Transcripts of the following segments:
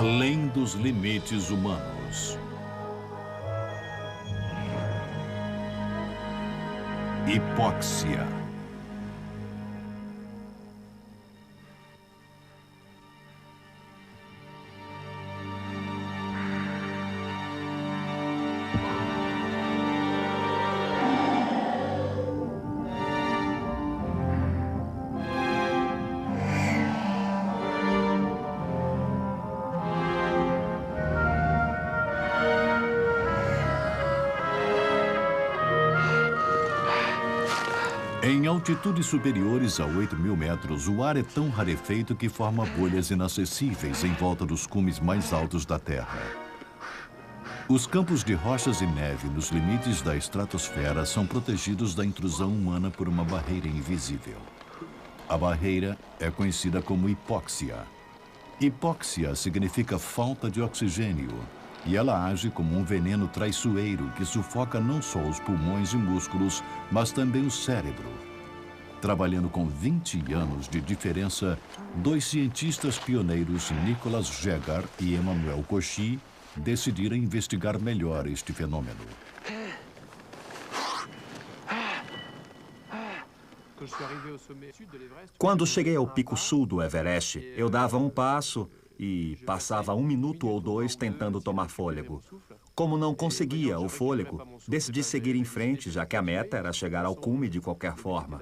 além dos limites humanos. Hipóxia. Em altitudes superiores a 8.000 metros, o ar é tão rarefeito que forma bolhas inacessíveis em volta dos cumes mais altos da Terra. Os campos de rochas e neve nos limites da estratosfera são protegidos da intrusão humana por uma barreira invisível. A barreira é conhecida como hipóxia. Hipóxia significa falta de oxigênio, e ela age como um veneno traiçoeiro que sufoca não só os pulmões e músculos, mas também o cérebro. Trabalhando com 20 anos de diferença, dois cientistas pioneiros, Nicolas Jaeger e Emmanuel Cauchy, decidiram investigar melhor este fenômeno. Quando cheguei ao pico sul do Everest, eu dava um passo e passava 1 minuto ou 2 tentando tomar fôlego. Como não conseguia o fôlego, decidi seguir em frente, já que a meta era chegar ao cume de qualquer forma.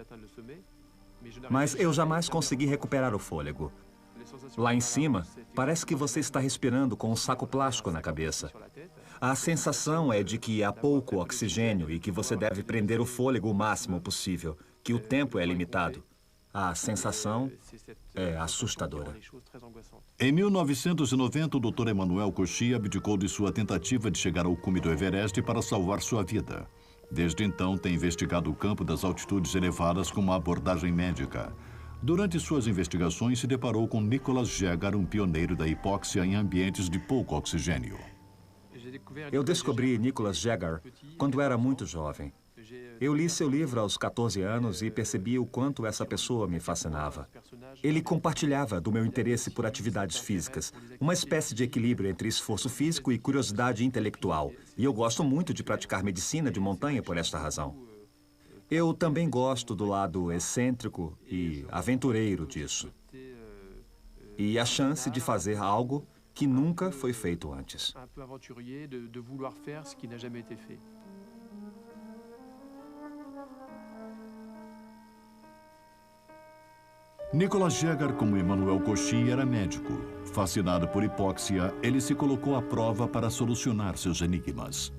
Mas eu jamais consegui recuperar o fôlego. Lá em cima, parece que você está respirando com um saco plástico na cabeça. A sensação é de que há pouco oxigênio e que você deve prender o fôlego o máximo possível, que o tempo é limitado. A sensação é assustadora. Em 1990, o Dr. Emmanuel Cauchy abdicou de sua tentativa de chegar ao cume do Everest para salvar sua vida. Desde então, tem investigado o campo das altitudes elevadas com uma abordagem médica. Durante suas investigações, se deparou com Nicolas Jaeger, um pioneiro da hipóxia em ambientes de pouco oxigênio. Eu descobri Nicolas Jaeger quando era muito jovem. Eu li seu livro aos 14 anos e percebi o quanto essa pessoa me fascinava. Ele compartilhava do meu interesse por atividades físicas, uma espécie de equilíbrio entre esforço físico e curiosidade intelectual. E eu gosto muito de praticar medicina de montanha por esta razão. Eu também gosto do lado excêntrico e aventureiro disso. E a chance de fazer algo que nunca foi feito antes. Nicolas Jaeger, como Emmanuel Cauchy, era médico. Fascinado por hipóxia, ele se colocou à prova para solucionar seus enigmas.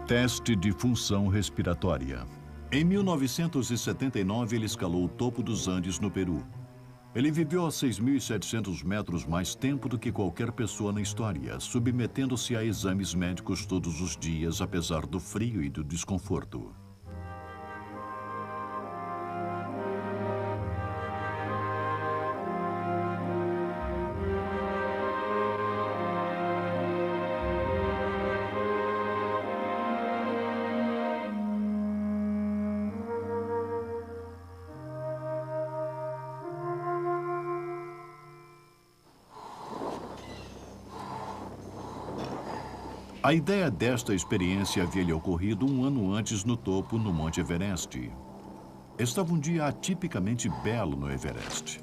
Teste de função respiratória. Em 1979, ele escalou o topo dos Andes, no Peru. Ele viveu a 6.700 metros mais tempo do que qualquer pessoa na história, submetendo-se a exames médicos todos os dias, apesar do frio e do desconforto. A ideia desta experiência havia lhe ocorrido 1 ano antes no topo, no Monte Everest. Estava um dia atipicamente belo no Everest.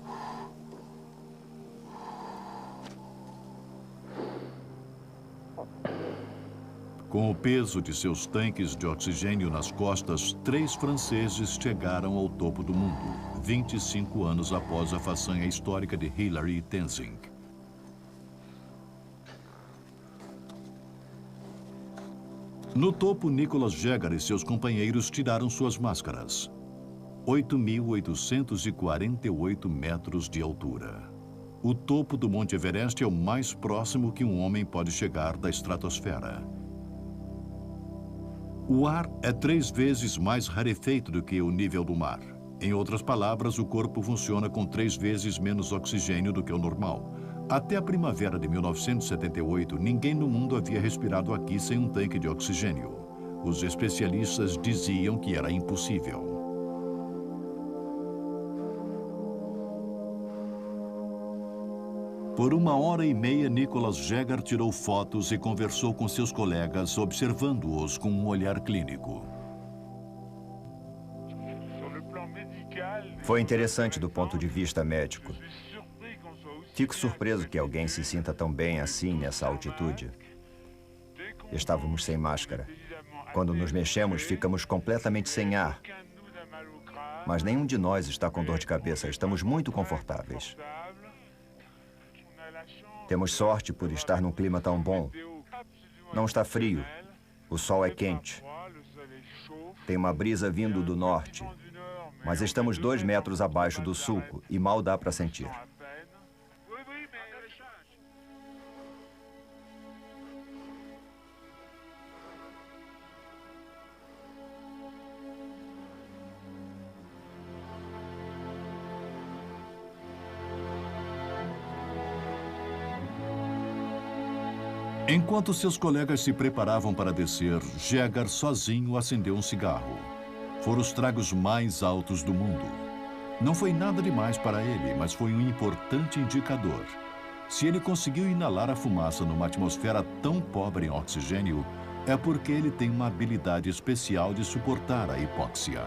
Com o peso de seus tanques de oxigênio nas costas, 3 franceses chegaram ao topo do mundo, 25 anos após a façanha histórica de Hilary Tenzing. No topo, Nicolas Jaeger e seus companheiros tiraram suas máscaras. 8.848 metros de altura. O topo do Monte Everest é o mais próximo que um homem pode chegar da estratosfera. O ar é 3 vezes mais rarefeito do que o nível do mar. Em outras palavras, o corpo funciona com 3 vezes menos oxigênio do que o normal. Até a primavera de 1978, ninguém no mundo havia respirado aqui sem um tanque de oxigênio. Os especialistas diziam que era impossível. Por 1h30, Nicholas Jäger tirou fotos e conversou com seus colegas, observando-os com um olhar clínico. Foi interessante do ponto de vista médico. Fico surpreso que alguém se sinta tão bem assim nessa altitude. Estávamos sem máscara. Quando nos mexemos, ficamos completamente sem ar. Mas nenhum de nós está com dor de cabeça. Estamos muito confortáveis. Temos sorte por estar num clima tão bom. Não está frio. O sol é quente. Tem uma brisa vindo do norte. Mas estamos 2 metros abaixo do sulco e mal dá para sentir. Enquanto seus colegas se preparavam para descer, Jäger sozinho acendeu um cigarro. Foram os tragos mais altos do mundo. Não foi nada demais para ele, mas foi um importante indicador. Se ele conseguiu inalar a fumaça numa atmosfera tão pobre em oxigênio, é porque ele tem uma habilidade especial de suportar a hipóxia.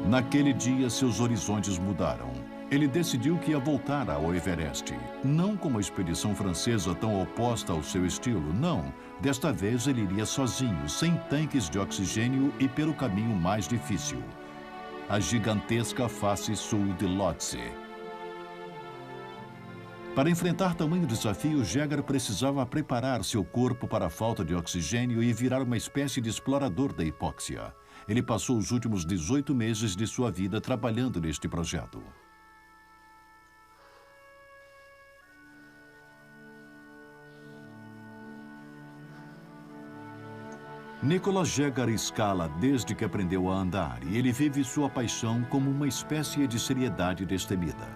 Naquele dia, seus horizontes mudaram. Ele decidiu que ia voltar ao Everest. Não como a expedição francesa tão oposta ao seu estilo, não. Desta vez ele iria sozinho, sem tanques de oxigênio e pelo caminho mais difícil. A gigantesca face sul de Lhotse. Para enfrentar tamanho desafio, Jäger precisava preparar seu corpo para a falta de oxigênio e virar uma espécie de explorador da hipóxia. Ele passou os últimos 18 meses de sua vida trabalhando neste projeto. Nicholas Jäger escala desde que aprendeu a andar e ele vive sua paixão como uma espécie de seriedade destemida.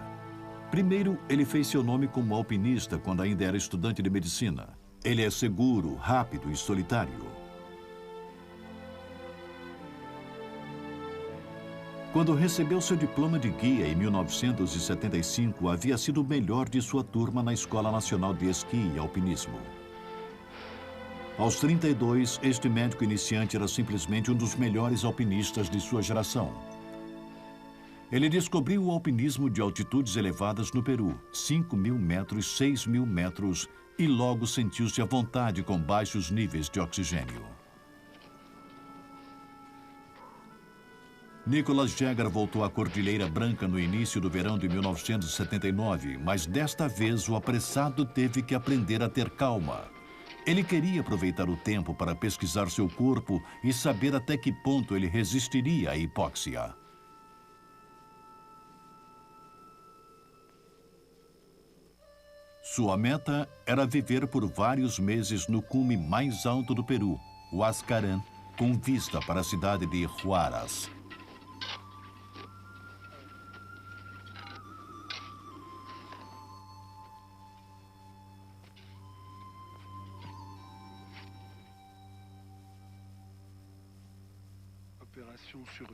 Primeiro, ele fez seu nome como alpinista quando ainda era estudante de medicina. Ele é seguro, rápido e solitário. Quando recebeu seu diploma de guia em 1975, havia sido o melhor de sua turma na Escola Nacional de Esqui e Alpinismo. Aos 32, este médico iniciante era simplesmente um dos melhores alpinistas de sua geração. Ele descobriu o alpinismo de altitudes elevadas no Peru, 5.000 metros, 6.000 metros, e logo sentiu-se à vontade com baixos níveis de oxigênio. Nicholas Jäger voltou à Cordilheira Branca no início do verão de 1979, mas desta vez o apressado teve que aprender a ter calma. Ele queria aproveitar o tempo para pesquisar seu corpo e saber até que ponto ele resistiria à hipóxia. Sua meta era viver por vários meses no cume mais alto do Peru, o Huascarán, com vista para a cidade de Huaraz.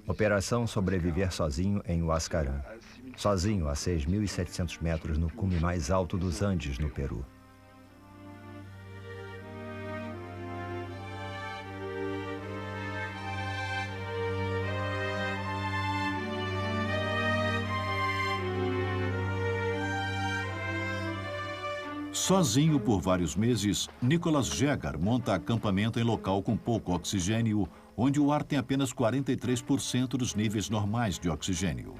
Operação Sobreviver Sozinho em Huascarán. Sozinho a 6.700 metros no cume mais alto dos Andes, no Peru. Sozinho por vários meses, Nicholas Jäger monta acampamento em local com pouco oxigênio, onde o ar tem apenas 43% dos níveis normais de oxigênio.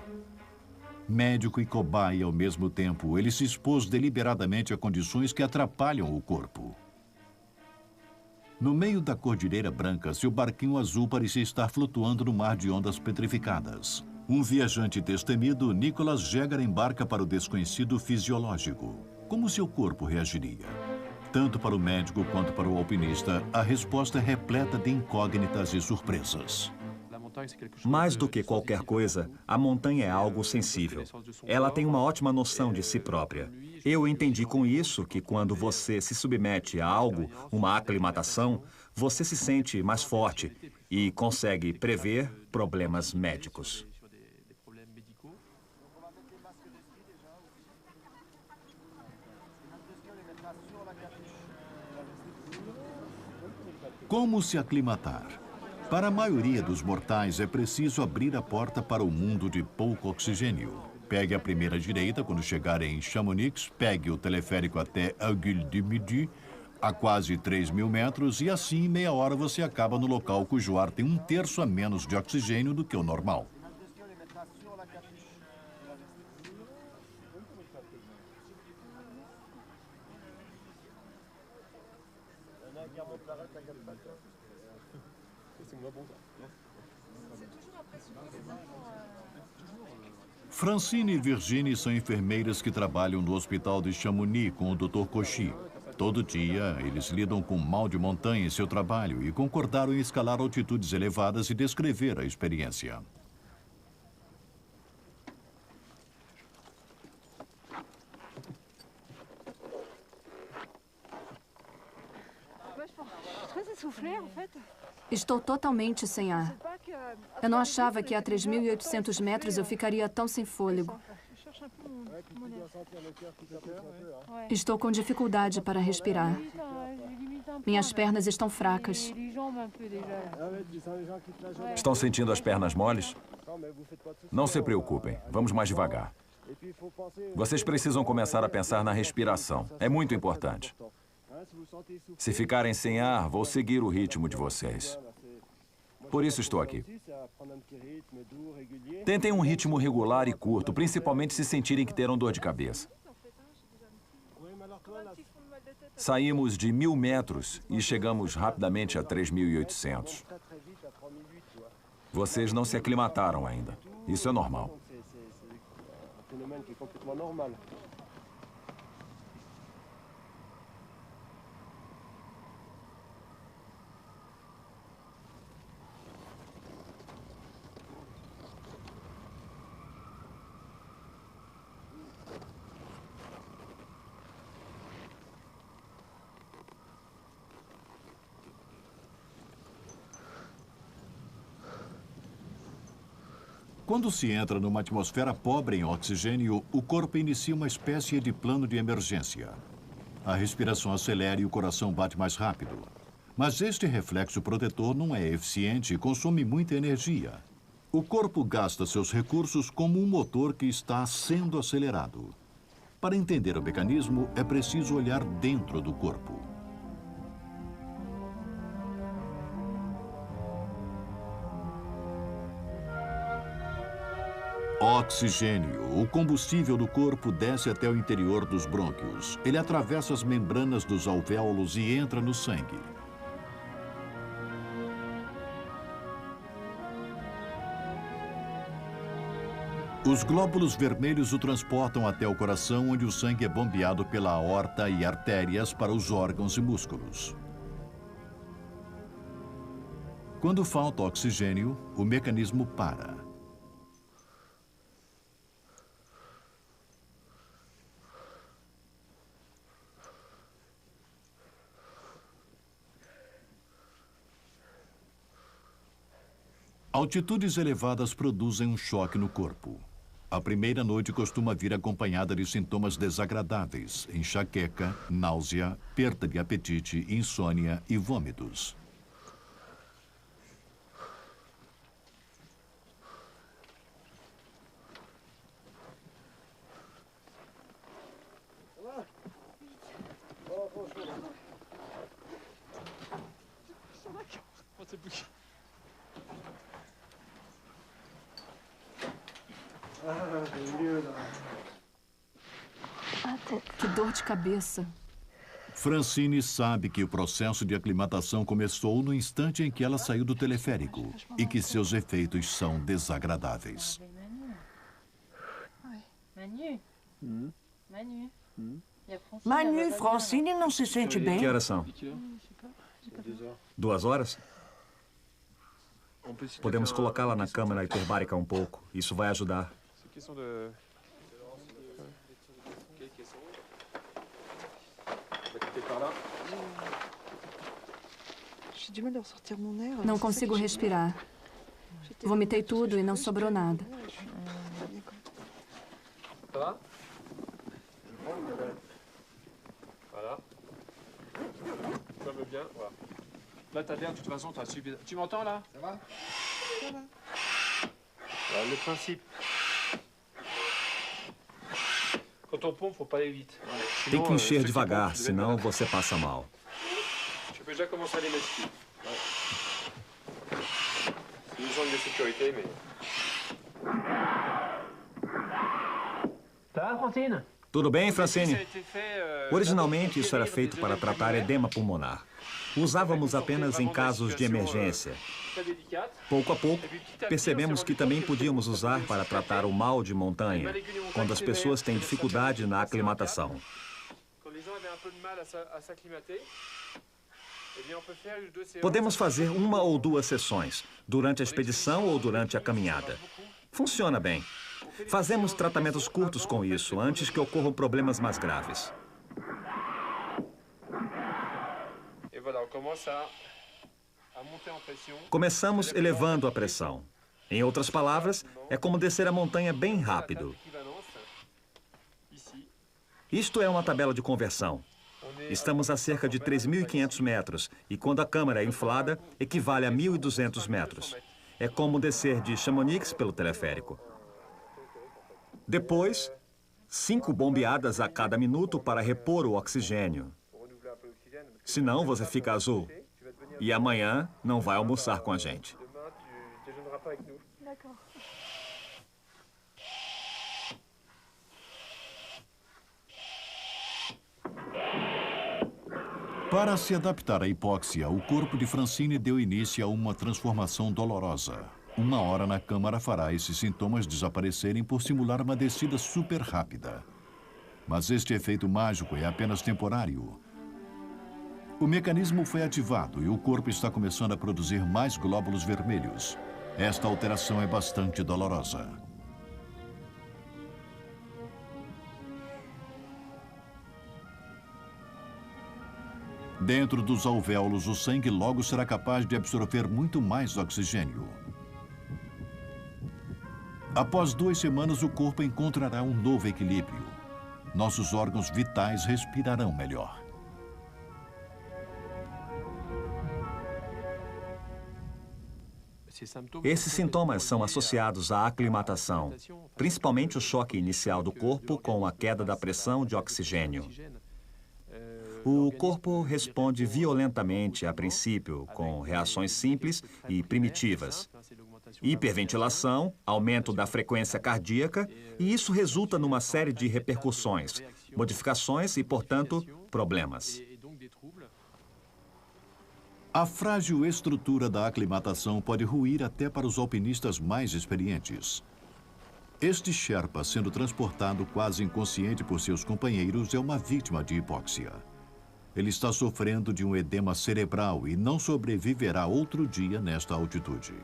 Médico e cobaia ao mesmo tempo, ele se expôs deliberadamente a condições que atrapalham o corpo. No meio da Cordilheira Branca, seu barquinho azul parecia estar flutuando no mar de ondas petrificadas. Um viajante destemido, Nicholas Jäger embarca para o desconhecido fisiológico. Como seu corpo reagiria? Tanto para o médico quanto para o alpinista, a resposta é repleta de incógnitas e surpresas. Mais do que qualquer coisa, a montanha é algo sensível. Ela tem uma ótima noção de si própria. Eu entendi com isso que quando você se submete a algo, uma aclimatação, você se sente mais forte e consegue prever problemas médicos. Como se aclimatar? Para a maioria dos mortais, é preciso abrir a porta para o mundo de pouco oxigênio. Pegue a primeira direita quando chegar em Chamonix, pegue o teleférico até Aiguille du Midi, a quase 3.000 metros, e assim, em meia hora, você acaba no local cujo ar tem 1/3 a menos de oxigênio do que o normal. Francine e Virginie são enfermeiras que trabalham no hospital de Chamonix com o Dr. Cauchy. Todo dia, eles lidam com mal de montanha em seu trabalho e concordaram em escalar altitudes elevadas e descrever a experiência. Estou totalmente sem ar. Eu não achava que a 3.800 metros eu ficaria tão sem fôlego. Estou com dificuldade para respirar. Minhas pernas estão fracas. Estão sentindo as pernas moles? Não se preocupem, vamos mais devagar. Vocês precisam começar a pensar na respiração. É muito importante. Se ficarem sem ar, vou seguir o ritmo de vocês. Por isso estou aqui. Tentem um ritmo regular e curto, principalmente se sentirem que terão dor de cabeça. Saímos de 1.000 metros e chegamos rapidamente a 3.800. Vocês não se aclimataram ainda. Isso é normal. Quando se entra numa atmosfera pobre em oxigênio, o corpo inicia uma espécie de plano de emergência. A respiração acelera e o coração bate mais rápido. Mas este reflexo protetor não é eficiente e consome muita energia. O corpo gasta seus recursos como um motor que está sendo acelerado. Para entender o mecanismo, é preciso olhar dentro do corpo. Oxigênio. O combustível do corpo desce até o interior dos brônquios. Ele atravessa as membranas dos alvéolos e entra no sangue. Os glóbulos vermelhos o transportam até o coração, onde o sangue é bombeado pela aorta e artérias para os órgãos e músculos. Quando falta oxigênio, o mecanismo para. Altitudes elevadas produzem um choque no corpo. A primeira noite costuma vir acompanhada de sintomas desagradáveis, enxaqueca, náusea, perda de apetite, insônia e vômitos. Que dor de cabeça. Francine sabe que o processo de aclimatação começou no instante em que ela saiu do teleférico e que seus efeitos são desagradáveis. Manu, Francine não se sente bem? Que horas são? 2 horas? Podemos colocá-la na câmara hiperbárica um pouco. Isso vai ajudar. Não consigo respirar. Vomitei tudo e não sobrou nada. Voilà. Ça va bien, voilà. Là, t'as l'air, de toute façon, t'as suivi. Tu m'entends, là? Ça va? Ça va. Voilà, le principe. Quand on pompe, faut pas aller vite. Tem que encher devagar, senão você passa mal. Tu peux déjà commencer à les mettre ici. C'est une zone de sécurité, mais... Ça va, Francine? Tudo bem, Francine? Originalmente, isso era feito para tratar edema pulmonar. Usávamos apenas em casos de emergência. Pouco a pouco, percebemos que também podíamos usar para tratar o mal de montanha, quando as pessoas têm dificuldade na aclimatação. Podemos fazer 1 ou 2 sessões, durante a expedição ou durante a caminhada. Funciona bem. Fazemos tratamentos curtos com isso, antes que ocorram problemas mais graves. Começamos elevando a pressão. Em outras palavras, é como descer a montanha bem rápido. Isto é uma tabela de conversão. Estamos a cerca de 3.500 metros e quando a câmara é inflada, equivale a 1.200 metros. É como descer de Chamonix pelo teleférico. Depois, 5 bombeadas a cada minuto para repor o oxigênio. Senão você fica azul. E amanhã não vai almoçar com a gente. Para se adaptar à hipóxia, o corpo de Francine deu início a uma transformação dolorosa. 1 hora na câmara fará esses sintomas desaparecerem por simular uma descida super rápida. Mas este efeito mágico é apenas temporário. O mecanismo foi ativado e o corpo está começando a produzir mais glóbulos vermelhos. Esta alteração é bastante dolorosa. Dentro dos alvéolos, o sangue logo será capaz de absorver muito mais oxigênio. Após 2 semanas, o corpo encontrará um novo equilíbrio. Nossos órgãos vitais respirarão melhor. Esses sintomas são associados à aclimatação, principalmente o choque inicial do corpo com a queda da pressão de oxigênio. O corpo responde violentamente a princípio, com reações simples e primitivas. Hiperventilação, aumento da frequência cardíaca, e isso resulta numa série de repercussões, modificações e, portanto, problemas. A frágil estrutura da aclimatação pode ruir até para os alpinistas mais experientes. Este Sherpa, sendo transportado quase inconsciente por seus companheiros, é uma vítima de hipóxia. Ele está sofrendo de um edema cerebral e não sobreviverá outro dia nesta altitude.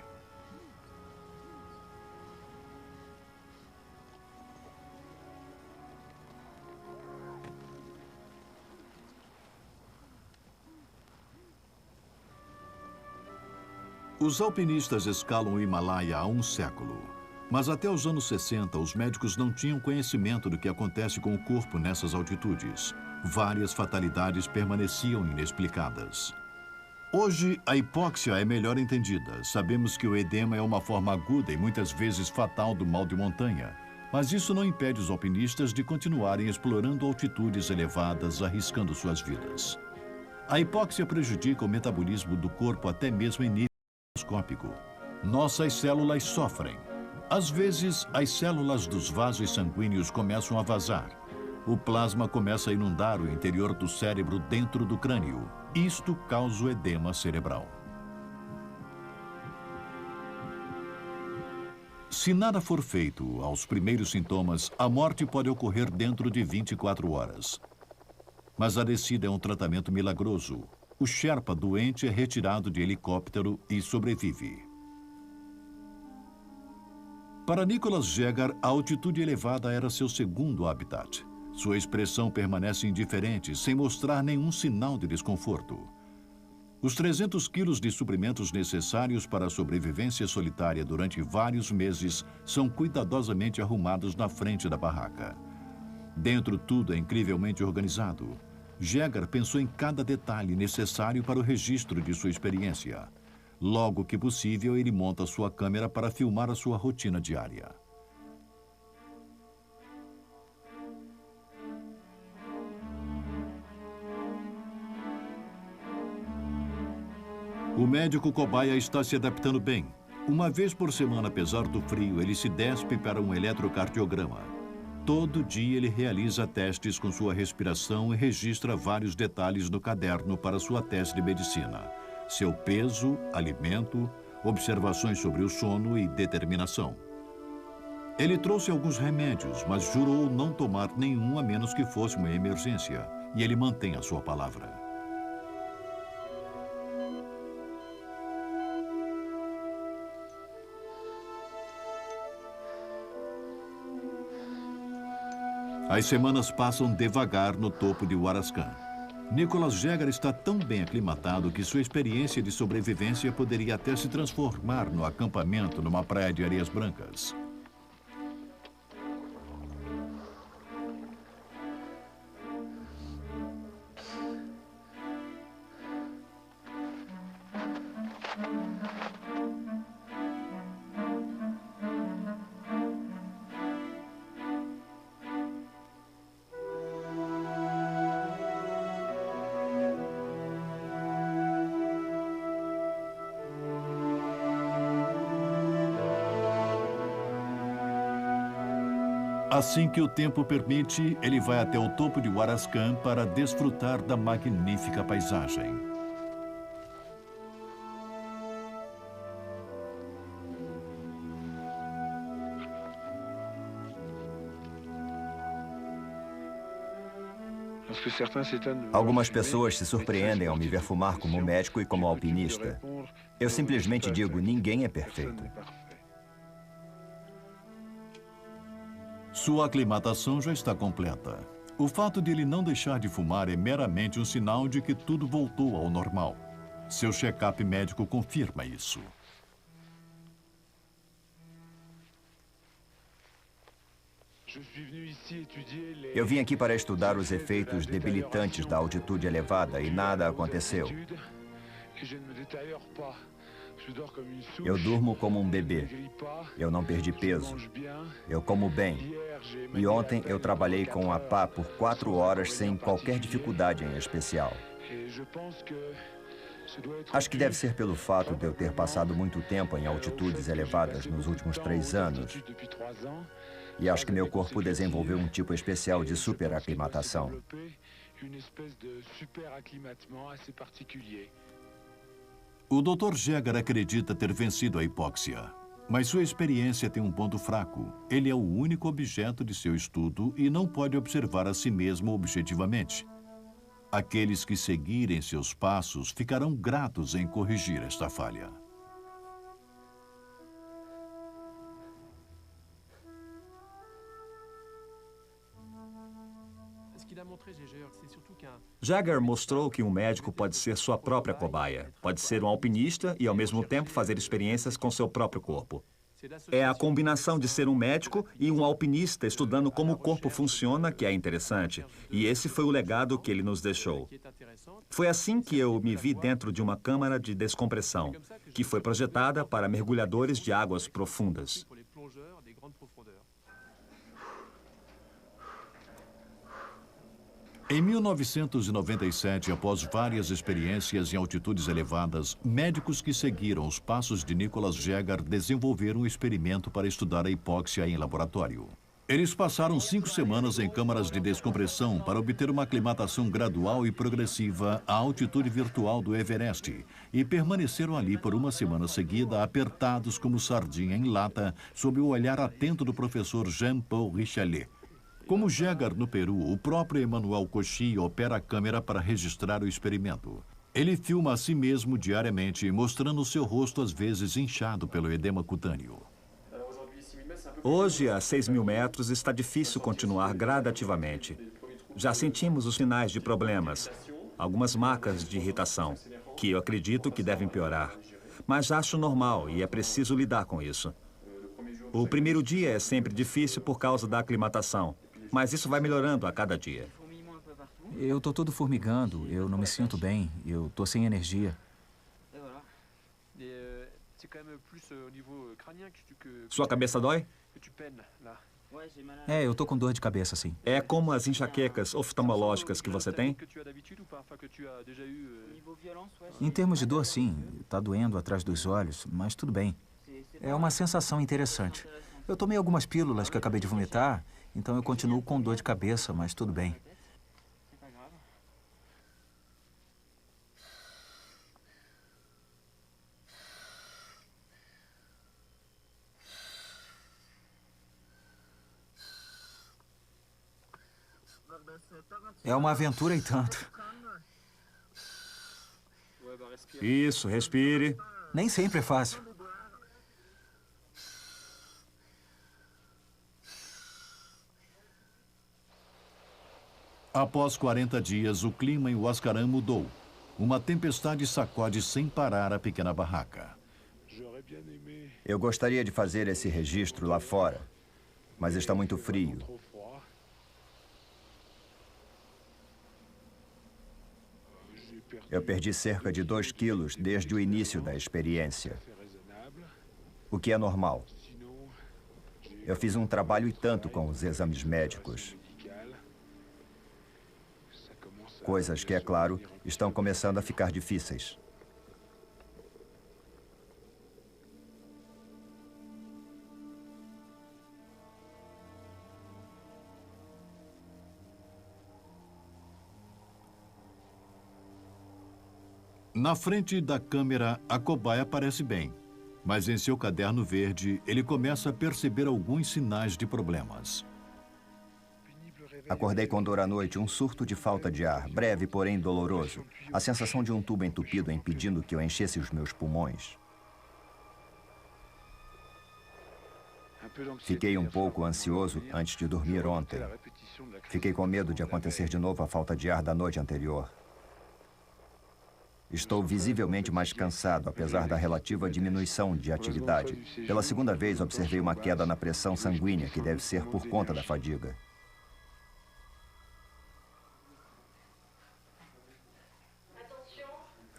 Os alpinistas escalam o Himalaia há um século. Mas até os anos 60, os médicos não tinham conhecimento do que acontece com o corpo nessas altitudes. Várias fatalidades permaneciam inexplicadas. Hoje, a hipóxia é melhor entendida. Sabemos que o edema é uma forma aguda e muitas vezes fatal do mal de montanha. Mas isso não impede os alpinistas de continuarem explorando altitudes elevadas, arriscando suas vidas. A hipóxia prejudica o metabolismo do corpo até mesmo em nível microscópico. Nossas células sofrem. Às vezes, as células dos vasos sanguíneos começam a vazar. O plasma começa a inundar o interior do cérebro dentro do crânio. Isto causa o edema cerebral. Se nada for feito aos primeiros sintomas, a morte pode ocorrer dentro de 24 horas. Mas a descida é um tratamento milagroso. O Sherpa doente é retirado de helicóptero e sobrevive. Para Nicholas Jäger, a altitude elevada era seu segundo habitat. Sua expressão permanece indiferente, sem mostrar nenhum sinal de desconforto. Os 300 quilos de suprimentos necessários para a sobrevivência solitária durante vários meses são cuidadosamente arrumados na frente da barraca. Dentro tudo é incrivelmente organizado. Jagger pensou em cada detalhe necessário para o registro de sua experiência. Logo que possível, ele monta sua câmera para filmar a sua rotina diária. O médico cobaia está se adaptando bem. Uma vez por semana, apesar do frio, ele se despe para um eletrocardiograma. Todo dia ele realiza testes com sua respiração e registra vários detalhes no caderno para sua tese de medicina. Seu peso, alimento, observações sobre o sono e determinação. Ele trouxe alguns remédios, mas jurou não tomar nenhum a menos que fosse uma emergência. E ele mantém a sua palavra. As semanas passam devagar no topo de Huarascan. Nicholas Jagger está tão bem aclimatado que sua experiência de sobrevivência poderia até se transformar no acampamento numa praia de areias brancas. Assim que o tempo permite, ele vai até o topo de Huarascan para desfrutar da magnífica paisagem. Algumas pessoas se surpreendem ao me ver fumar como médico e como alpinista. Eu simplesmente digo, ninguém é perfeito. Sua aclimatação já está completa. O fato de ele não deixar de fumar é meramente um sinal de que tudo voltou ao normal. Seu check-up médico confirma isso. Eu vim aqui para estudar os efeitos debilitantes da altitude elevada e nada aconteceu. Eu durmo como um bebê. Eu não perdi peso. Eu como bem. E ontem eu trabalhei com a pá por 4 horas sem qualquer dificuldade em especial. Acho que deve ser pelo fato de eu ter passado muito tempo em altitudes elevadas nos últimos 3 anos. E acho que meu corpo desenvolveu um tipo especial de superaclimatação. O Dr. Jagger acredita ter vencido a hipóxia, mas sua experiência tem um ponto fraco. Ele é o único objeto de seu estudo e não pode observar a si mesmo objetivamente. Aqueles que seguirem seus passos ficarão gratos em corrigir esta falha. Jagger mostrou que um médico pode ser sua própria cobaia. Pode ser um alpinista e, ao mesmo tempo, fazer experiências com seu próprio corpo. É a combinação de ser um médico e um alpinista estudando como o corpo funciona que é interessante. E esse foi o legado que ele nos deixou. Foi assim que eu me vi dentro de uma câmara de descompressão, que foi projetada para mergulhadores de águas profundas. Em 1997, após várias experiências em altitudes elevadas, médicos que seguiram os passos de Nicholas Jagger desenvolveram um experimento para estudar a hipóxia em laboratório. Eles passaram 5 semanas em câmaras de descompressão para obter uma aclimatação gradual e progressiva à altitude virtual do Everest e permaneceram ali por uma semana seguida, apertados como sardinha em lata, sob o olhar atento do professor Jean-Paul Richelet. Como Jagger no Peru, o próprio Emmanuel Cauchy opera a câmera para registrar o experimento. Ele filma a si mesmo diariamente, mostrando seu rosto às vezes inchado pelo edema cutâneo. Hoje, a 6.000 metros, está difícil continuar gradativamente. Já sentimos os sinais de problemas, algumas marcas de irritação. que eu acredito que devem piorar. Mas acho normal e é preciso lidar com isso. O primeiro dia é sempre difícil por causa da aclimatação, mas isso vai melhorando a cada dia. Eu tô todo formigando, eu não me sinto bem, eu tô sem energia. Sua cabeça dói? É, eu tô com dor de cabeça, sim. É como as enxaquecas oftalmológicas que você tem? Em termos de dor, sim. Tá doendo atrás dos olhos, mas tudo bem. É uma sensação interessante. Eu tomei algumas pílulas que acabei de vomitar, então eu continuo com dor de cabeça, mas tudo bem. É uma aventura e tanto. Isso, respire. Nem sempre é fácil. Após 40 dias, o clima em Huascarán mudou. Uma tempestade sacode sem parar a pequena barraca. Eu gostaria de fazer esse registro lá fora, mas está muito frio. Eu perdi cerca de 2 quilos desde o início da experiência, o que é normal. Eu fiz um trabalho e tanto com os exames médicos. Coisas que, é claro, estão começando a ficar difíceis. Na frente da câmera, a cobaia parece bem, mas em seu caderno verde, ele começa a perceber alguns sinais de problemas. Acordei com dor à noite, um surto de falta de ar, breve, porém doloroso. A sensação de um tubo entupido impedindo que eu enchesse os meus pulmões. Fiquei um pouco ansioso antes de dormir ontem. Fiquei com medo de acontecer de novo a falta de ar da noite anterior. Estou visivelmente mais cansado, apesar da relativa diminuição de atividade. Pela segunda vez, observei uma queda na pressão sanguínea, que deve ser por conta da fadiga.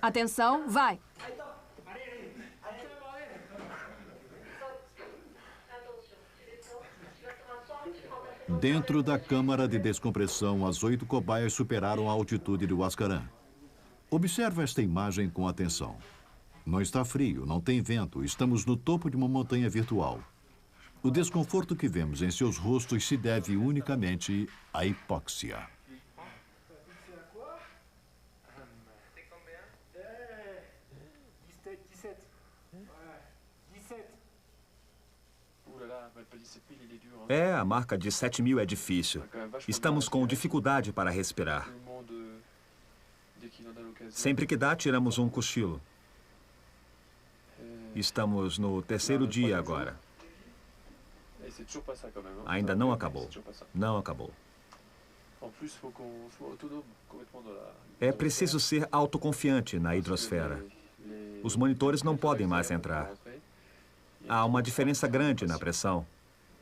Atenção, vai! Dentro da câmara de descompressão, as 8 cobaias superaram a altitude de Huascarán. Observe esta imagem com atenção. Não está frio, não tem vento, estamos no topo de uma montanha virtual. O desconforto que vemos em seus rostos se deve unicamente à hipóxia. É, a marca de 7.000 é difícil. Estamos com dificuldade para respirar. Sempre que dá, tiramos um cochilo. Estamos no 3º dia agora. Ainda não acabou. Não acabou. É preciso ser autoconfiante na hidrosfera. Os monitores não podem mais entrar. Há uma diferença grande na pressão.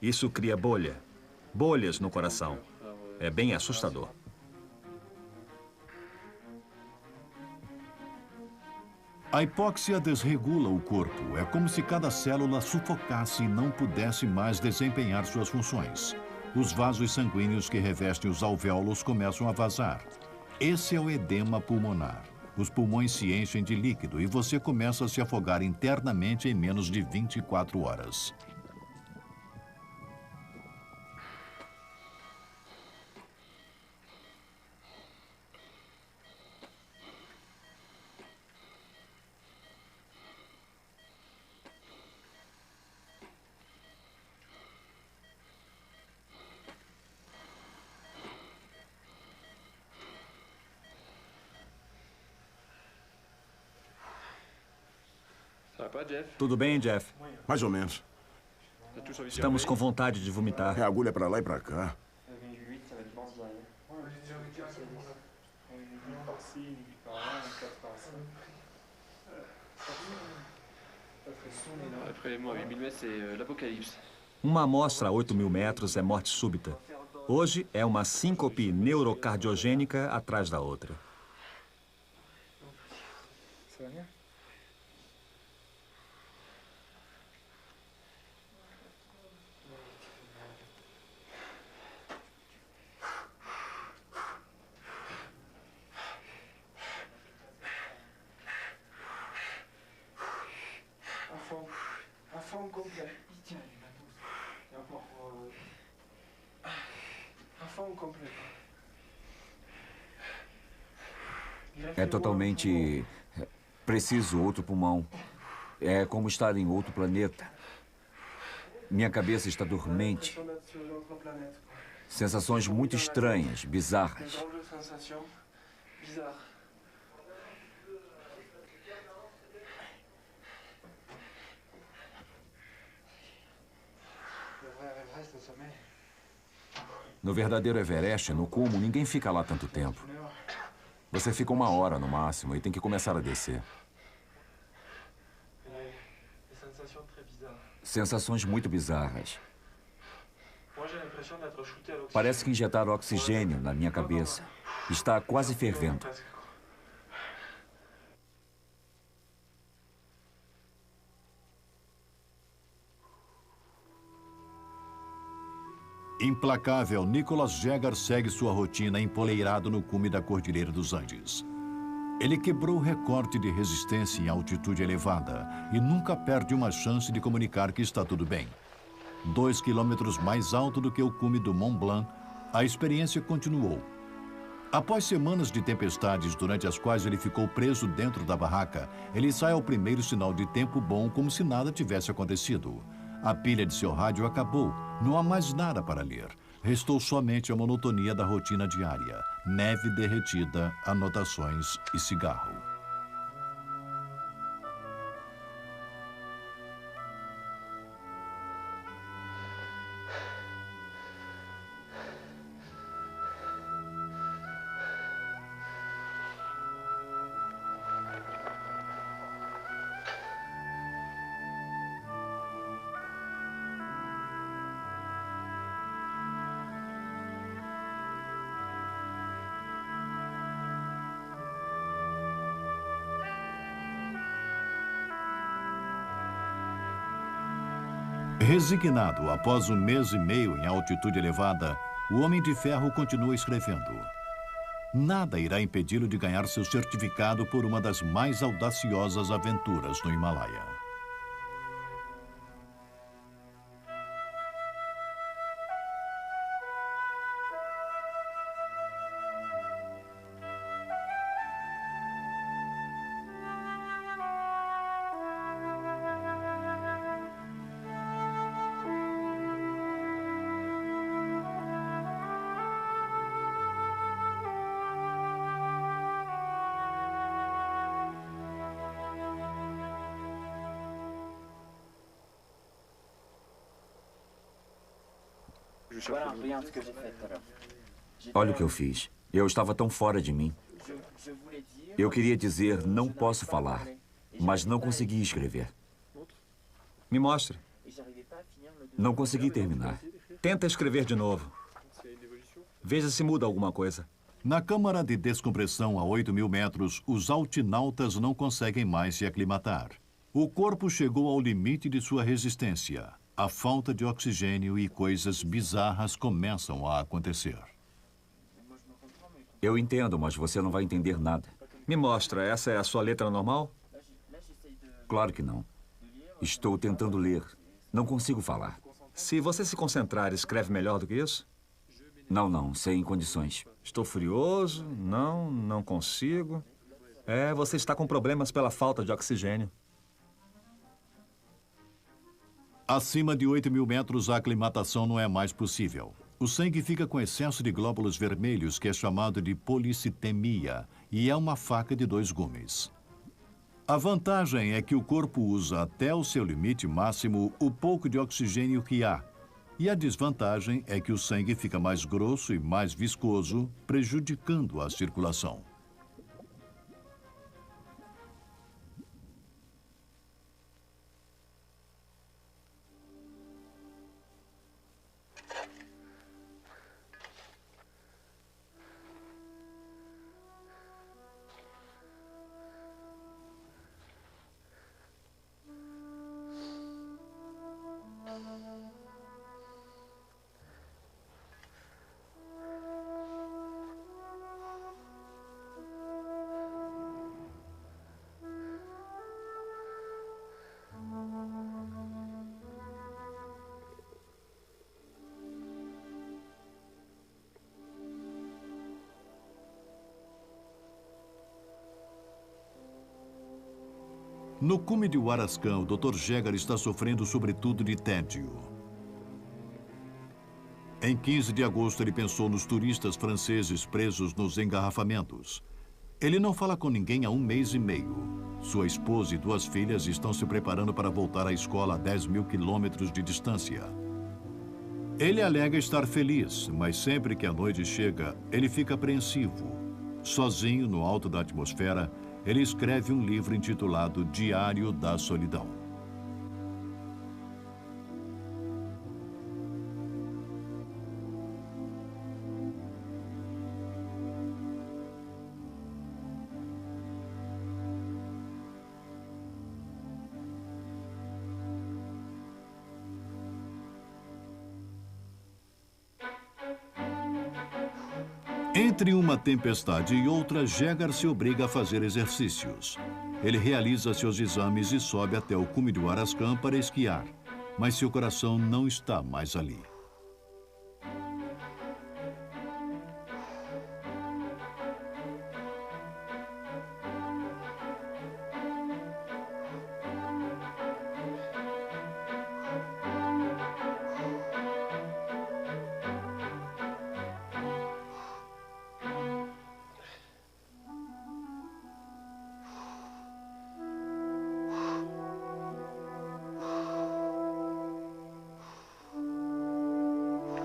Isso cria bolha. Bolhas no coração. É bem assustador. A hipóxia desregula o corpo. É como se cada célula sufocasse e não pudesse mais desempenhar suas funções. Os vasos sanguíneos que revestem os alvéolos começam a vazar. Esse é o edema pulmonar. Os pulmões se enchem de líquido e você começa a se afogar internamente em menos de 24 horas. Tudo bem, Jeff? Mais ou menos. Estamos com vontade de vomitar. É agulha pra lá e pra cá. Prélèvement à 8000 mètres, c'est l'apocalypse. Uma amostra a 8.000 metros é morte súbita. Hoje é uma síncope neurocardiogênica atrás da outra. À fond complet. À fond complet. É totalmente preciso outro pulmão. É como estar em outro planeta. Minha cabeça está dormente. Sensações muito estranhas, bizarras. No verdadeiro Everest, no cume, ninguém fica lá tanto tempo. Você fica 1 hora no máximo e tem que começar a descer. Sensações muito bizarras. Parece que injetaram oxigênio na minha cabeça. Está quase fervendo. Implacável, Nicholas Jagger segue sua rotina empoleirado no cume da Cordilheira dos Andes. Ele quebrou o recorde de resistência em altitude elevada e nunca perde uma chance de comunicar que está tudo bem. 2 quilômetros mais alto do que o cume do Mont Blanc, a experiência continuou. Após semanas de tempestades durante as quais ele ficou preso dentro da barraca, ele sai ao primeiro sinal de tempo bom como se nada tivesse acontecido. A pilha de seu rádio acabou, não há mais nada para ler. Restou somente a monotonia da rotina diária, neve derretida, anotações e cigarro. Resignado após 1 mês e meio em altitude elevada, o Homem de Ferro continua escrevendo. Nada irá impedi-lo de ganhar seu certificado por uma das mais audaciosas aventuras no Himalaia. Olha o que eu fiz. Eu estava tão fora de mim. Eu queria dizer, não posso falar, mas não consegui escrever. Me mostre. Não consegui terminar. Tenta escrever de novo. Veja se muda alguma coisa. Na câmara de descompressão a 8.000 metros, os altinautas não conseguem mais se aclimatar. O corpo chegou ao limite de sua resistência. A falta de oxigênio e coisas bizarras começam a acontecer. Eu entendo, mas você não vai entender nada. Me mostra, essa é a sua letra normal? Claro que não. Estou tentando ler. Não consigo falar. Se você se concentrar, escreve melhor do que isso? Não, sem condições. Estou furioso, não consigo. Você está com problemas pela falta de oxigênio. Acima de 8.000 metros, a aclimatação não é mais possível. O sangue fica com excesso de glóbulos vermelhos, que é chamado de policitemia, e é uma faca de 2 gumes. A vantagem é que o corpo usa até o seu limite máximo o pouco de oxigênio que há. E a desvantagem é que o sangue fica mais grosso e mais viscoso, prejudicando a circulação. No cume de Huarascan, o Dr. Jäger está sofrendo sobretudo de tédio. Em 15 de agosto, ele pensou nos turistas franceses presos nos engarrafamentos. Ele não fala com ninguém há 1 mês e meio. Sua esposa e 2 filhas estão se preparando para voltar à escola a 10.000 quilômetros de distância. Ele alega estar feliz, mas sempre que a noite chega, ele fica apreensivo. Sozinho, no alto da atmosfera, ele escreve um livro intitulado Diário da Solidão. Entre uma tempestade e outra, Jäger se obriga a fazer exercícios. Ele realiza seus exames e sobe até o cume de Huarascan para esquiar, mas seu coração não está mais ali. «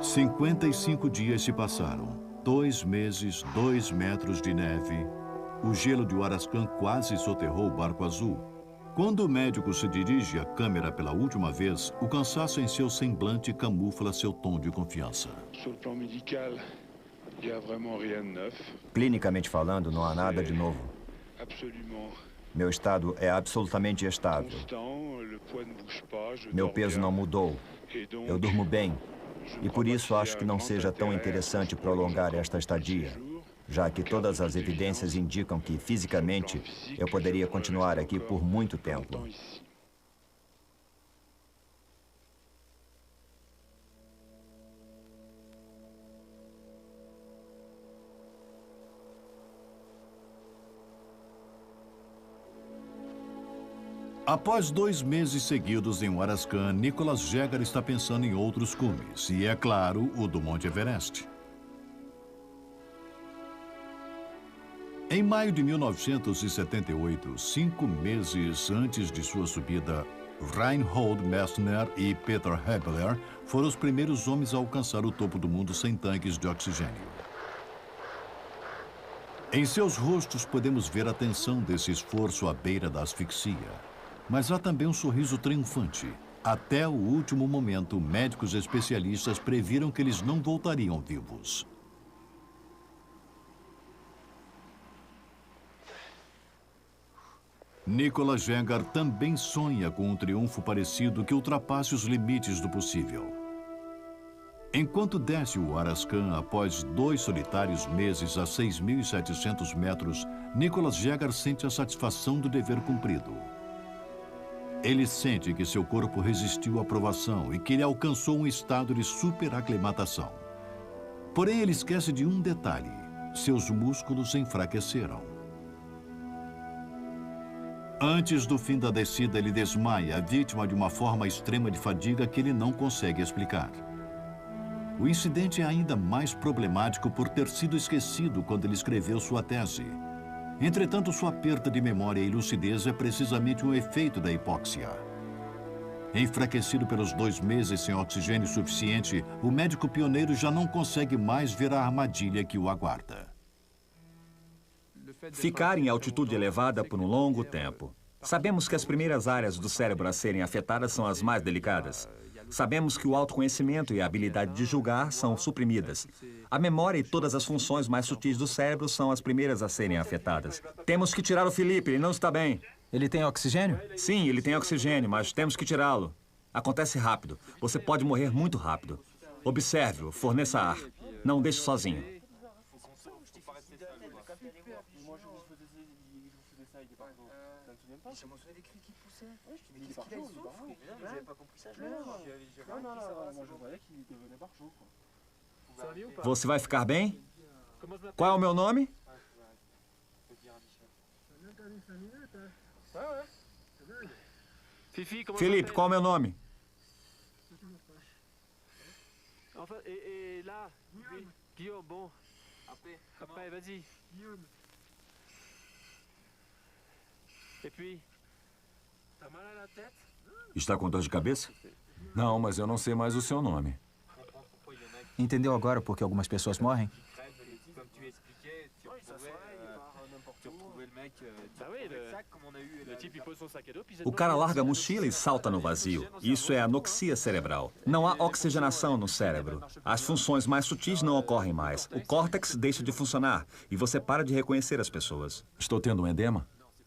55 dias se passaram. 2 meses, 2 metros de neve. O gelo de Huarascan quase soterrou o barco azul. Quando o médico se dirige à câmera pela última vez, o cansaço em seu semblante camufla seu tom de confiança. Clinicamente falando, não há nada de novo. Meu estado é absolutamente estável. Meu peso não mudou. Eu durmo bem. E por isso acho que não seja tão interessante prolongar esta estadia, já que todas as evidências indicam que, fisicamente, eu poderia continuar aqui por muito tempo. Após 2 meses seguidos em Huarascan, Nicholas Jäger está pensando em outros cumes, e é claro, o do Monte Everest. Em maio de 1978, 5 meses antes de sua subida, Reinhold Messner e Peter Hebler foram os primeiros homens a alcançar o topo do mundo sem tanques de oxigênio. Em seus rostos podemos ver a tensão desse esforço à beira da asfixia. Mas há também um sorriso triunfante. Até o último momento, médicos especialistas previram que eles não voltariam vivos. Nicholas Jäger também sonha com um triunfo parecido que ultrapasse os limites do possível. Enquanto desce o Huarascan após 2 solitários meses a 6.700 metros, Nicholas Jäger sente a satisfação do dever cumprido. Ele sente que seu corpo resistiu à provação e que ele alcançou um estado de superaclimatação. Porém, ele esquece de um detalhe: seus músculos enfraqueceram. Antes do fim da descida, ele desmaia, vítima de uma forma extrema de fadiga que ele não consegue explicar. O incidente é ainda mais problemático por ter sido esquecido quando ele escreveu sua tese. Entretanto, sua perda de memória e lucidez é precisamente um efeito da hipóxia. Enfraquecido pelos 2 meses sem oxigênio suficiente, o médico pioneiro já não consegue mais ver a armadilha que o aguarda. Ficar em altitude elevada por um longo tempo. Sabemos que as primeiras áreas do cérebro a serem afetadas são as mais delicadas. Sabemos que o autoconhecimento e a habilidade de julgar são suprimidas. A memória e todas as funções mais sutis do cérebro são as primeiras a serem afetadas. Temos que tirar o Felipe, ele não está bem. Ele tem oxigênio? Sim, ele tem oxigênio, mas temos que tirá-lo. Acontece rápido. Você pode morrer muito rápido. Observe-o, forneça ar. Não o deixe sozinho. Você vai ficar bem? Qual é o meu nome? Felipe, qual é o meu nome? Está com dor de cabeça? Não, mas eu não sei mais o seu nome. Entendeu agora por que algumas pessoas morrem? O cara larga a mochila e salta no vazio. Isso é anoxia cerebral. Não há oxigenação no cérebro. As funções mais sutis não ocorrem mais. O córtex deixa de funcionar e você para de reconhecer as pessoas. Estou tendo um edema?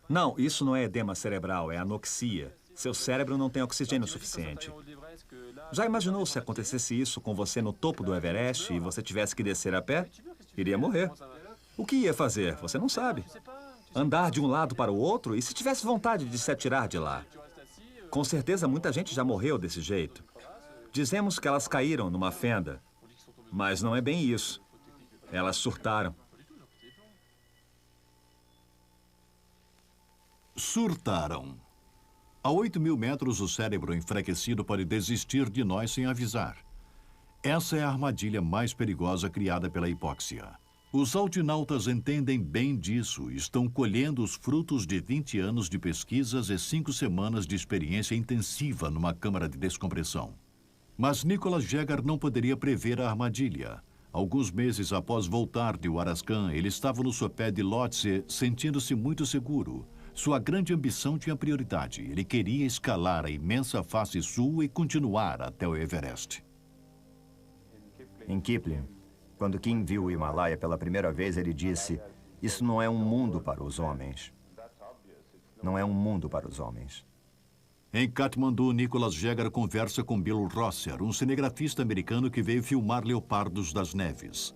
Não, isso não é edema cerebral, é anoxia. Seu cérebro não tem oxigênio suficiente. Já imaginou se acontecesse isso com você no topo do Everest e você tivesse que descer a pé? Iria morrer. O que ia fazer? Você não sabe. Andar de um lado para o outro e se tivesse vontade de se atirar de lá? Com certeza muita gente já morreu desse jeito. Dizemos que elas caíram numa fenda, mas não é bem isso. Elas surtaram. Surtaram. A 8.000 metros, o cérebro enfraquecido pode desistir de nós sem avisar. Essa é a armadilha mais perigosa criada pela hipóxia. Os altinautas entendem bem disso e estão colhendo os frutos de 20 anos de pesquisas e 5 semanas de experiência intensiva numa câmara de descompressão. Mas Nicholas Jäger não poderia prever a armadilha. Alguns meses após voltar de Huarascan, ele estava no sopé de Lhotse, sentindo-se muito seguro. Sua grande ambição tinha prioridade. Ele queria escalar a imensa face sul e continuar até o Everest. Em Kipling, quando Kim viu o Himalaia pela primeira vez, ele disse: "Isso não é um mundo para os homens. Não é um mundo para os homens." Em Katmandu, Nicholas Jäger conversa com Bill Rosser, um cinegrafista americano que veio filmar leopardos das neves.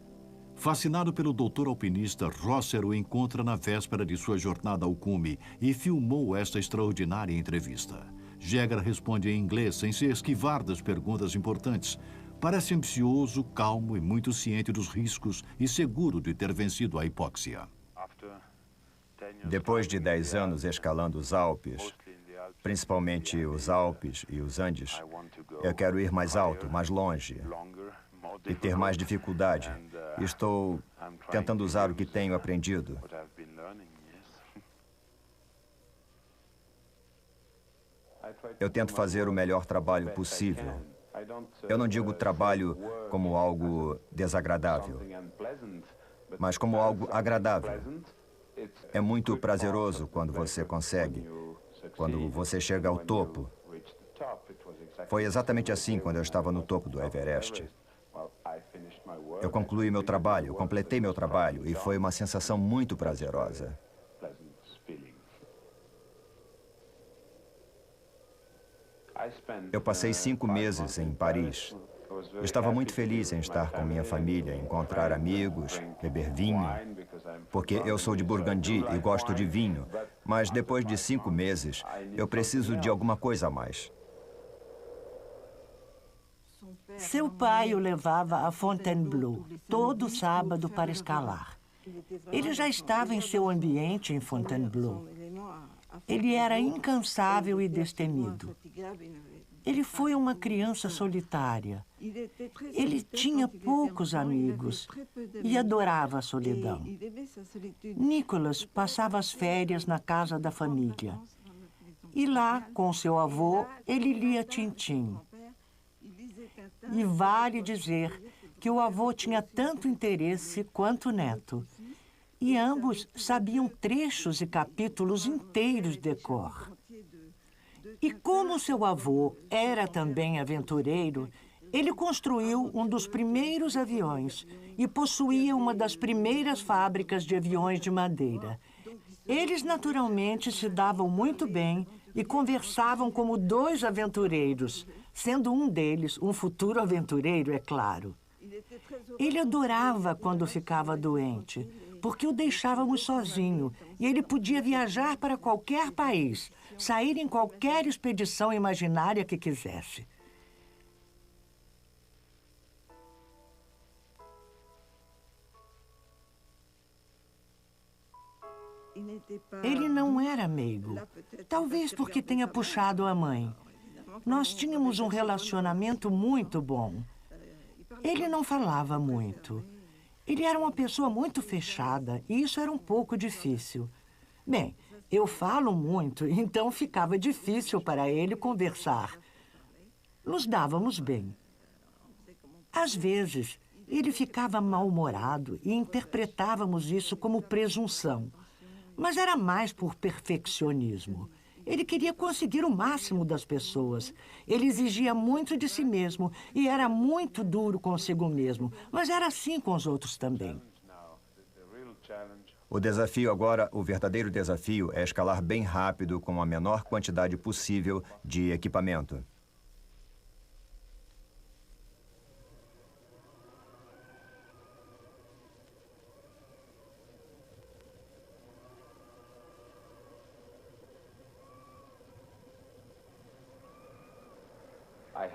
Fascinado pelo doutor alpinista, Rosser o encontra na véspera de sua jornada ao cume e filmou esta extraordinária entrevista. Jäger responde em inglês sem se esquivar das perguntas importantes. Parece ansioso, calmo e muito ciente dos riscos e seguro de ter vencido a hipóxia. Depois de 10 anos escalando os Alpes, principalmente os Alpes e os Andes, eu quero ir mais alto, mais longe e ter mais dificuldade. Estou tentando usar o que tenho aprendido. Eu tento fazer o melhor trabalho possível. Eu não digo trabalho como algo desagradável, mas como algo agradável. É muito prazeroso quando você consegue, quando você chega ao topo. Foi exatamente assim quando eu estava no topo do Everest. Eu concluí meu trabalho, completei meu trabalho e foi uma sensação muito prazerosa. Eu passei 5 meses em Paris. Eu estava muito feliz em estar com minha família, encontrar amigos, beber vinho, porque eu sou de Burgundy e gosto de vinho. Mas depois de 5 meses, eu preciso de alguma coisa a mais. Seu pai o levava a Fontainebleau todo sábado para escalar. Ele já estava em seu ambiente em Fontainebleau. Ele era incansável e destemido. Ele foi uma criança solitária. Ele tinha poucos amigos e adorava a solidão. Nicholas passava as férias na casa da família. E lá, com seu avô, ele lia Tintim. E vale dizer que o avô tinha tanto interesse quanto o neto. E ambos sabiam trechos e capítulos inteiros de cor. E como seu avô era também aventureiro, ele construiu um dos primeiros aviões e possuía uma das primeiras fábricas de aviões de madeira. Eles naturalmente se davam muito bem e conversavam como 2 aventureiros, sendo um deles um futuro aventureiro, é claro. Ele adorava quando ficava doente, porque o deixávamos sozinho e ele podia viajar para qualquer país, sair em qualquer expedição imaginária que quisesse. Ele não era meigo. Talvez porque tenha puxado a mãe. Nós tínhamos um relacionamento muito bom. Ele não falava muito. Ele era uma pessoa muito fechada e isso era um pouco difícil. Bem, eu falo muito, então ficava difícil para ele conversar. Nos dávamos bem. Às vezes, ele ficava mal-humorado e interpretávamos isso como presunção. Mas era mais por perfeccionismo. Ele queria conseguir o máximo das pessoas. Ele exigia muito de si mesmo e era muito duro consigo mesmo. Mas era assim com os outros também. O desafio agora, o verdadeiro desafio, é escalar bem rápido com a menor quantidade possível de equipamento.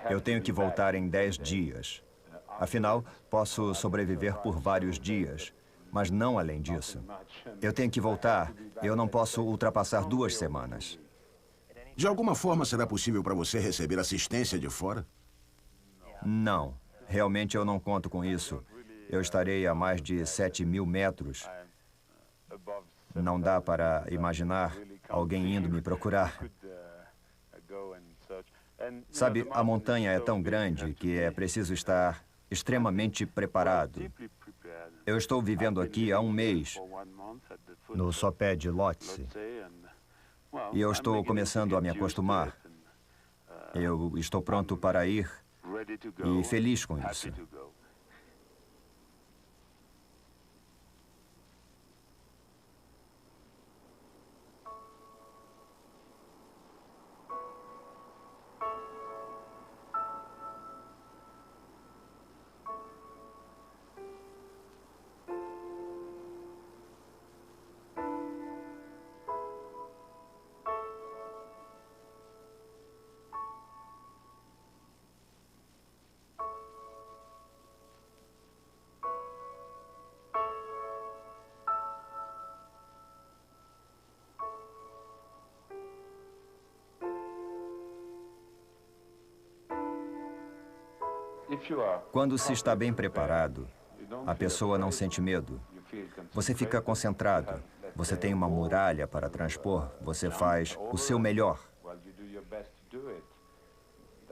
Eu tenho que voltar em 10 dias. Afinal, posso sobreviver por vários dias, mas não além disso. Eu tenho que voltar. Eu não posso ultrapassar 2 semanas. De alguma forma, será possível para você receber assistência de fora? Não. Realmente eu não conto com isso. Eu estarei a mais de 7.000 metros. Não dá para imaginar alguém indo me procurar. Sabe, a montanha é tão grande que é preciso estar extremamente preparado. Eu estou vivendo aqui há 1 mês, no sopé de Lhotse, e eu estou começando a me acostumar. Eu estou pronto para ir e feliz com isso. Quando se está bem preparado, a pessoa não sente medo. Você fica concentrado. Você tem uma muralha para transpor. Você faz o seu melhor.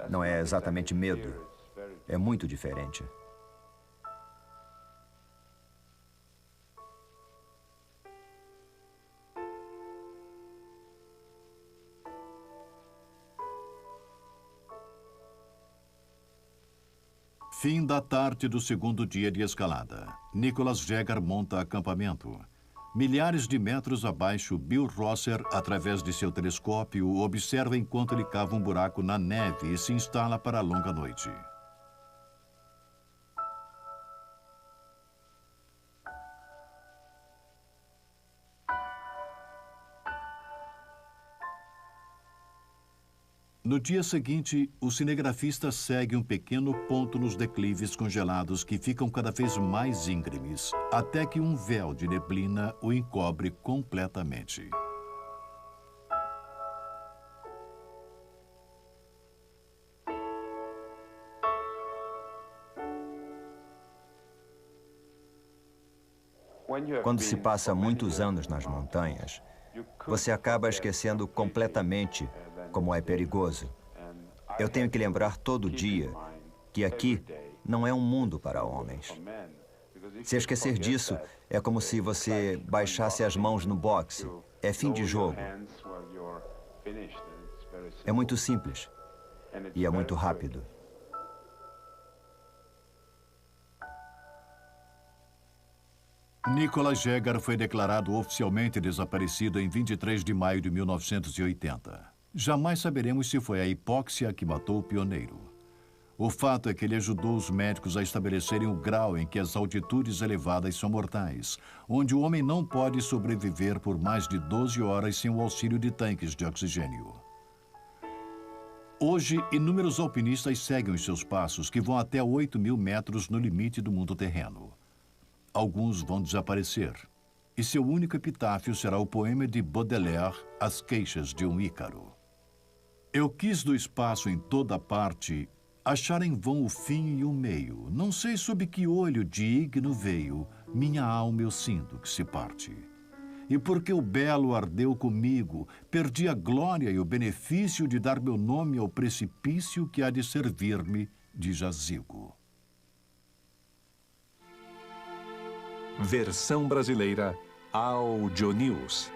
Não é exatamente medo. É muito diferente. Fim da tarde do 2º dia de escalada. Nicholas Jäger monta acampamento. Milhares de metros abaixo, Bill Rosser, através de seu telescópio, o observa enquanto ele cava um buraco na neve e se instala para a longa noite. No dia seguinte, o cinegrafista segue um pequeno ponto nos declives congelados que ficam cada vez mais íngremes, até que um véu de neblina o encobre completamente. Quando se passa muitos anos nas montanhas, você acaba esquecendo completamente como é perigoso. Eu tenho que lembrar todo dia que aqui não é um mundo para homens. Se esquecer disso, é como se você baixasse as mãos no boxe. É fim de jogo. É muito simples e é muito rápido. Nicholas Jäger foi declarado oficialmente desaparecido em 23 de maio de 1980. Jamais saberemos se foi a hipóxia que matou o pioneiro. O fato é que ele ajudou os médicos a estabelecerem o grau em que as altitudes elevadas são mortais, onde o homem não pode sobreviver por mais de 12 horas sem o auxílio de tanques de oxigênio. Hoje, inúmeros alpinistas seguem os seus passos, que vão até 8.000 metros no limite do mundo terreno. Alguns vão desaparecer. E seu único epitáfio será o poema de Baudelaire, As Queixas de um Ícaro. Eu quis do espaço em toda parte achar em vão o fim e o meio. Não sei sob que olho digno veio minha alma eu sinto que se parte. E porque o belo ardeu comigo, perdi a glória e o benefício de dar meu nome ao precipício que há de servir-me de jazigo. Versão brasileira Audio News.